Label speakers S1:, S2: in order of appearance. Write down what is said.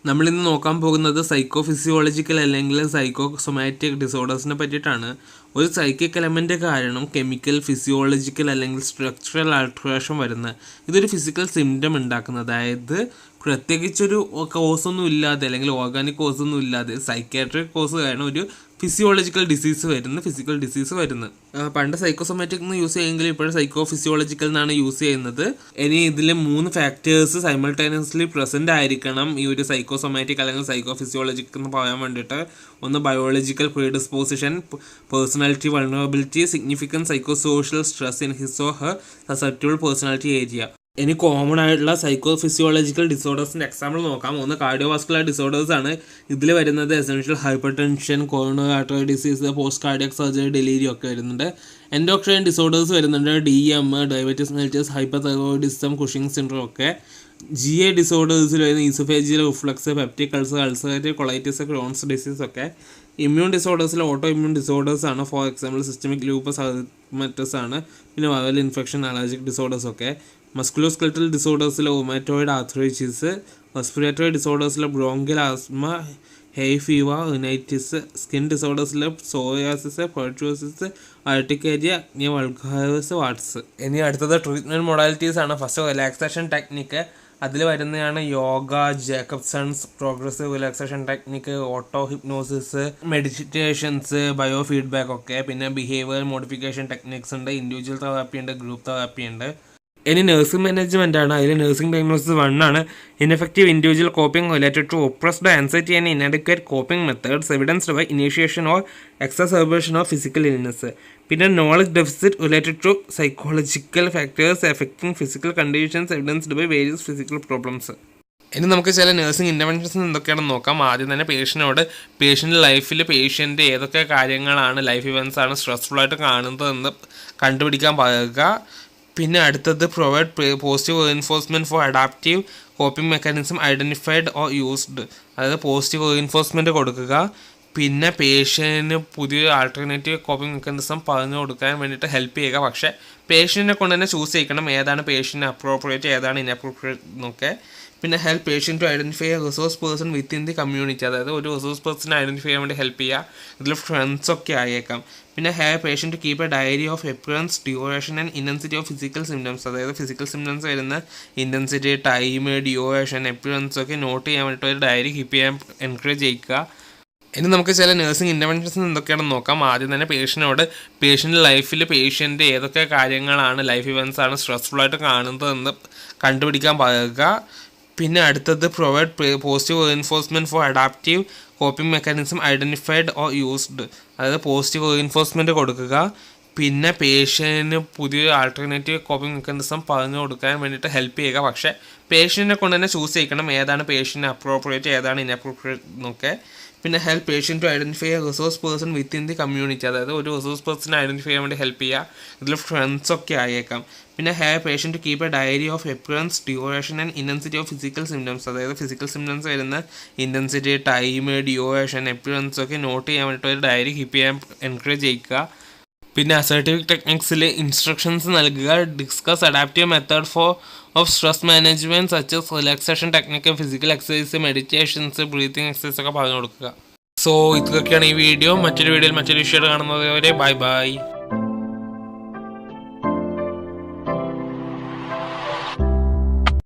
S1: നമ്മളിന്ന് നോക്കാൻ പോകുന്നത് സൈക്കോ ഫിസിയോളജിക്കൽ അല്ലെങ്കിൽ സൈക്കോസൊമാറ്റിക് ഡിസോർഡേഴ്സിനെ പറ്റിയിട്ടാണ്. ഒരു സൈക്കിക് എലമെൻ്റ് കാരണം കെമിക്കൽ, ഫിസിയോളജിക്കൽ അല്ലെങ്കിൽ സ്ട്രക്ചറൽ ആൾട്രേഷൻ വരുന്നത്. ഇതൊരു ഫിസിക്കൽ സിംറ്റം ഉണ്ടാക്കുന്നത്, അതായത് പ്രത്യേകിച്ചൊരു കോസൊന്നും ഇല്ലാതെ അല്ലെങ്കിൽ ഓർഗാനിക് കോസൊന്നും ഇല്ലാതെ സൈക്കാട്രിക് കോസ് കാരണം ഒരു ഫിസിയോളജിക്കൽ ഡിസീസ് വരുന്നത്, ഫിസിക്കൽ ഡിസീസ് വരുന്നത്. പണ്ട് സൈക്കോസൊമാറ്റിക് എന്ന് യൂസ് ചെയ്യുമെങ്കിൽ ഇപ്പോഴും സൈക്കോ ഫിസിയോളജിക്കൽ എന്നാണ് യൂസ് ചെയ്യുന്നത്. ഇനി ഇതിൽ 3 ഫാക്ടേഴ്സ് സൈമൾട്ടേനിയസ്ലി പ്രസൻ്റ് ആയിരിക്കണം ഈ ഒരു സൈക്കോസൊമാറ്റിക് അല്ലെങ്കിൽ സൈക്കോ ഫിസിയോളജിക് എന്ന് പറയാൻ വേണ്ടിയിട്ട്. ഒന്ന് biological predisposition, personality vulnerability, significant psychosocial stress in his or her susceptible personality area. ഇനി കോമൺ ആയിട്ടുള്ള സൈക്കോ ഫിസിയോളജിക്കൽ ഡിസോർഡേഴ്സിൻ്റെ എക്സാമ്പിൾ നോക്കാം. ഒന്ന് കാർഡിയോവാസ്കുലർ ഡിസോർഡേഴ്സ് ആണ്. ഇതിൽ വരുന്നത് essential hypertension, coronary artery disease, post cardiac surgery, delirium ഒക്കെ വരുന്നുണ്ട്. എൻഡോക്രൈൻ ഡിസോർഡേഴ്സ് വരുന്നുണ്ട്. DM, diabetes mellitus, hyperthyroidism, Cushing syndrome ഒക്കെ. GI ഡിസോർഡേഴ്സിൽ വരുന്ന oesophageal reflux, peptic ulcer, ulcerative colitis, Crohn's disease ഒക്കെ. ഇമ്മ്യൂൺ ഡിസോർഡേഴ്സിൽ ഓട്ടോ ഇമ്മ്യൂൺ ഡിസോർഡേഴ്സ് ആണ്. For example systemic lupus erythematosus ആണ്. പിന്നെ വൈറൽ ഇൻഫെക്ഷൻ, അലർജിക് ഡിസോർഡേഴ്സ് ഒക്കെ. Musculoskeletal ഡിസോർഡേഴ്സിൽ റൊമാറ്റോയിഡ് ആർത്രൈറ്റിസ്, റെസ്പിറേറ്ററി ഡിസോർഡേഴ്സിൽ bronchial asthma, hay fever, rhinitis. Skin ഡിസോർഡേഴ്സിൽ psoriasis, pertussis, urticaria, vulgaris, warts. ഇനി അടുത്തത് ട്രീറ്റ്മെൻറ്റ് മൊഡാലിറ്റീസ് ആണ്. First relaxation technique. അതിൽ വരുന്നതാണ് yoga, Jacobson's progressive relaxation technique, autohypnosis, meditations, biofeedback ഒക്കെ. പിന്നെ ബിഹേവിയർ മോഡിഫിക്കേഷൻ ടെക്നിക്സ് ഉണ്ട്. ഇൻഡിവിജ്വൽ തെറാപ്പി ഉണ്ട്, ഗ്രൂപ്പ് തെറാപ്പി ഉണ്ട്. ഇനി നഴ്സിംഗ് മാനേജ്മെൻ്റ് ആണ്. അതിൽ നഴ്സിംഗ് ഡയഗ്നോസിസ് 1 ആണ്. Ineffective individual coping related to oppressed anxiety and inadequate coping methods evidenced by initiation or exacerbation of physical illness. പിന്നെ knowledge deficit related to psychological factors affecting physical conditions evidenced by various physical problems. ഇനി നമുക്ക് ചില nursing interventions എന്തൊക്കെയാണെന്ന് നോക്കാം. ആദ്യം തന്നെ patient ലൈഫിൽ patient ഏതൊക്കെ കാര്യങ്ങളാണ്, ലൈഫ് ഇവൻറ്റ്സ് ആണ് സ്ട്രെസ്ഫുൾ ആയിട്ട് കാണുന്നതെന്ന് കണ്ടുപിടിക്കാൻ പറയുക. പിന്നെ അടുത്തത് provide positive reinforcement for adaptive coping mechanism identified or used, അതായത് പോസിറ്റീവ് റീഇൻഫോഴ്സ്മെൻറ്റ് കൊടുക്കുക. പിന്നെ പേഷ്യൻറ്റിന് പുതിയൊരു ആൾട്ടർനേറ്റീവ് കോപ്പിംഗ് മെക്കാനിസം പറഞ്ഞു കൊടുക്കാൻ വേണ്ടിയിട്ട് ഹെൽപ്പ് ചെയ്യുക. പക്ഷേ പേഷ്യൻറ്റിനെ കൊണ്ട് തന്നെ ചൂസ് ചെയ്യിക്കണം ഏതാണ് പേഷ്യൻറ്റിന് അപ്രോപ്രിയേറ്റ്, ഏതാണ് ഇൻഅപ്രോപ്രിയേറ്റ് എന്നൊക്കെ. പിന്നെ help patient to identify a resource person within the community, അതായത് ഒരു റിസോഴ്സ് പേഴ്സണെ ഐഡൻറ്റിഫൈ ചെയ്യാൻ വേണ്ടി ഹെൽപ്പ് ചെയ്യുക. ഇതിൽ ഫ്രണ്ട്സൊക്കെ ആയേക്കാം. പിന്നെ patient keep a diary of appearance, duration and intensity of physical symptoms, അതായത് ഫിസിക്കൽ സിംറ്റംസ് വരുന്ന ഇൻറ്റൻസിറ്റി, ടൈം, ഡ്യൂറേഷൻ, അപ്പിയറൻസ് ഒക്കെ നോട്ട് ചെയ്യാൻ വേണ്ടിയിട്ട് ഒരു ഡയറി കീപ്പ് ചെയ്യാൻ എൻകറേജ് ചെയ്യുക. ഇനി നമുക്ക് ചില നഴ്സിംഗ് ഇൻ്റർവെൻഷൻസ് എന്തൊക്കെയാണെന്ന് നോക്കാം. ആദ്യം തന്നെ പേഷ്യൻ്റ് ലൈഫിൽ പേഷ്യൻ്റ് ഏതൊക്കെ കാര്യങ്ങളാണ്, ലൈഫ് ഇവൻറ്റ്സ് ആണ് സ്ട്രെസ്ഫുൾ ആയിട്ട് കാണുന്നതെന്ന് കണ്ടുപിടിക്കാൻ പറയുക. പിന്നെ അടുത്തത് provide positive reinforcement for adaptive coping mechanism identified or used, അതായത് പോസിറ്റീവ് റീഇൻഫോഴ്സ്മെൻറ്റ് കൊടുക്കുക. പിന്നെ പേഷ്യൻറ്റിന് പുതിയൊരു ആൾട്ടർനേറ്റീവ് കോപ്പിംഗ് മെക്കാനിസം പറഞ്ഞു കൊടുക്കാൻ വേണ്ടിയിട്ട് ഹെൽപ്പ് ചെയ്യുക. പക്ഷേ പേഷ്യൻറ്റിനെ കൊണ്ട് തന്നെ ചൂസ് ചെയ്യിക്കണം ഏതാണ് പേഷ്യൻറ്റിന് അപ്രോപ്രിയേറ്റ്, ഏതാണ് ഇൻഅപ്രോപ്രിയേറ്റ് എന്നൊക്കെ. പിന്നെ help patient to identify a resource person within the community, അതായത് ഒരു റിസോഴ്സ് പേഴ്സണെ ഐഡൻറ്റിഫൈ ചെയ്യാൻ വേണ്ടി ഹെൽപ്പ് ചെയ്യുക. ഇതിൽ ഫ്രണ്ട്സൊക്കെ ആയേക്കാം. പിന്നെ patient keep a diary of appearance, duration and intensity of physical symptoms, അതായത് ഫിസിക്കൽ സിംറ്റംസ് വരുന്ന ഇൻറ്റൻസിറ്റി, ടൈം, ഡ്യൂറേഷൻ, അപ്പിയറൻസ് ഒക്കെ നോട്ട് ചെയ്യാൻ വേണ്ടിയിട്ട് ഒരു ഡയറി കീപ്പ് ചെയ്യാൻ എൻകറേജ് ചെയ്യുക. പിന്നെ അസർട്ടീവ് ടെക്നിക്സിൽ ഇൻസ്ട്രക്ഷൻസ് നൽകുക. Discuss adaptive method of stress management such relaxation technique, physical exercise, meditations, breathing exercise ഒക്കെ പറഞ്ഞു കൊടുക്കുക. സോ ഇതൊക്കെയാണ് ഈ വീഡിയോ. മറ്റൊരു വീഡിയോയിൽ മറ്റൊരു വിഷയം കാണുന്നത് വരെ ബൈ ബൈ.